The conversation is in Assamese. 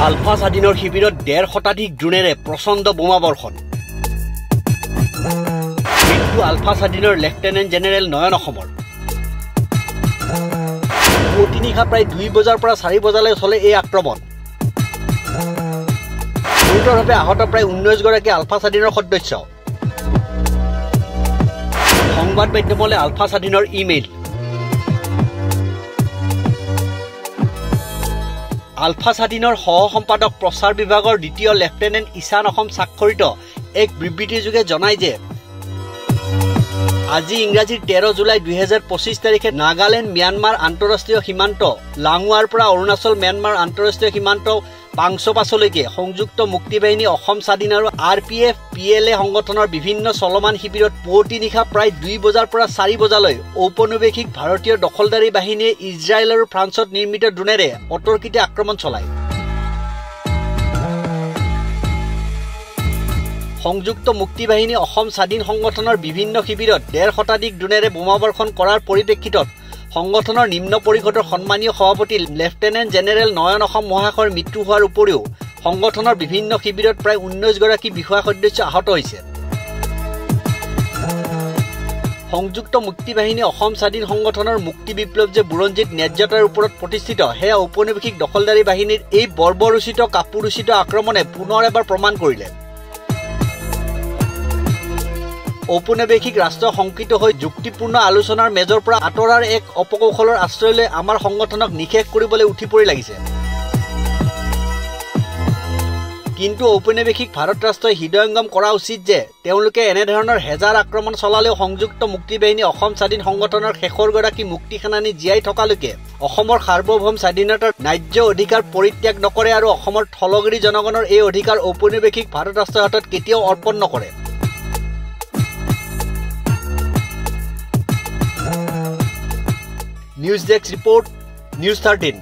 আলফা স্বাধীনৰ শিবিৰত ১৫০ শতাধিক ড্ৰোনেৰে প্ৰচণ্ড বোমা বৰ্ষণ। মৃত্যু আলফা স্বাধীনৰ লেফটেনেণ্ট জেনেৰেল নয়ন অসমৰ। পুৱতি নিশা প্ৰায় ২ বজাৰ পৰা ৪ বজালৈ চলে এই আক্ৰমণ। গুৰুতৰভাৱে আহত প্ৰায় ১৯ গৰাকী আলফা স্বাধীনৰ সদস্য। সংবাদ মাধ্যমলৈ আলফা স্বাধীনৰ ইমেইল। আলফা স্বাধীনৰ সহ সম্পাদক প্ৰচাৰ বিভাগৰ দ্বিতীয় লেফটেনেণ্ট ঈশান অসম স্বাক্ষৰিত এক বিবৃতিযোগে জনায় যে আজি ইংৰাজীৰ ১৩ জুলাই ২০২৫ তাৰিখে নাগালেণ্ড ম্যানমাৰ আন্তঃৰাষ্ট্ৰীয় সীমান্ত লাঙুৱাৰ পৰা অৰুণাচল ম্যানমাৰ আন্তঃৰাষ্ট্ৰীয় সীমান্ত পাংচপাছলৈকে সংযুক্ত মুক্তি বাহিনী অসম স্বাধীন আৰু RPF PLA সংগঠনৰ বিভিন্ন চলমান শিবিৰত পুৱতি নিশা প্ৰায় ২ বজাৰ পৰা ৪ বজালৈ ঔপনিৱেশিক ভাৰতীয় দখলদাৰী বাহিনীয়ে ইজৰাইল আৰু ফ্ৰান্সত নিৰ্মিত ড্ৰোনেৰে অতৰ্কিতে আক্ৰমণ চলায়। সংযুক্ত মুক্তি বাহিনী অসম স্বাধীন সংগঠনৰ বিভিন্ন শিবিৰত ১৫০ শতাধিক ড্ৰোনেৰে বোমাবৰ্ষণ কৰাৰ পৰিপ্ৰেক্ষিতত সংগঠনৰ নিম্ন পৰিষদৰ সন্মানীয় সভাপতি লেফটেনেণ্ট জেনেৰেল নয়ন অসম মহাশয়ৰ মৃত্যু হোৱাৰ উপৰিও সংগঠনৰ বিভিন্ন শিবিৰত প্ৰায় ১৯ গৰাকী বিষয়া সদস্য আহত হৈছে। সংযুক্ত মুক্তি বাহিনী অসম স্বাধীন সংগঠনৰ মুক্তি বিপ্লৱ যে বুৰঞ্জীত ন্যায্যতাৰ ওপৰত প্ৰতিষ্ঠিত, সেয়া ঔপনিৱেশিক দখলদাৰী বাহিনীৰ এই বৰ্বৰোচিত কাপুৰুচিত আক্ৰমণে পুনৰ এবাৰ প্ৰমাণ কৰিলে। ঔপনিৱেশিক ৰাষ্ট্ৰ শংকিত হৈ যুক্তিপূৰ্ণ আলোচনাৰ মেজৰ পৰা আঁতৰাৰ এক অপকৌশলৰ আশ্ৰয় লৈ আমাৰ সংগঠনক নিষেধ কৰিবলৈ উঠি পৰি লাগিছে। কিন্তু ঔপনিৱেশিক ভাৰত ৰাষ্ট্ৰই হৃদয়ংগম কৰা উচিত যে তেওঁলোকে এনেধৰণৰ হেজাৰ আক্ৰমণ চলালেও সংযুক্ত মুক্তি বাহিনী অসম স্বাধীন সংগঠনৰ শেষৰ গৰাকী মুক্তি সেনানী জীয়াই থকালৈকে অসমৰ সাৰ্বভৌম স্বাধীনতাৰ ন্যায্য অধিকাৰ পৰিত্যাগ নকৰে আৰু অসমৰ থলগিৰি জনগণৰ এই অধিকাৰ ঔপনিৱেশিক ভাৰত ৰাষ্ট্ৰৰ হাতত কেতিয়াও অৰ্পণ নকৰে। News desk report, news 13।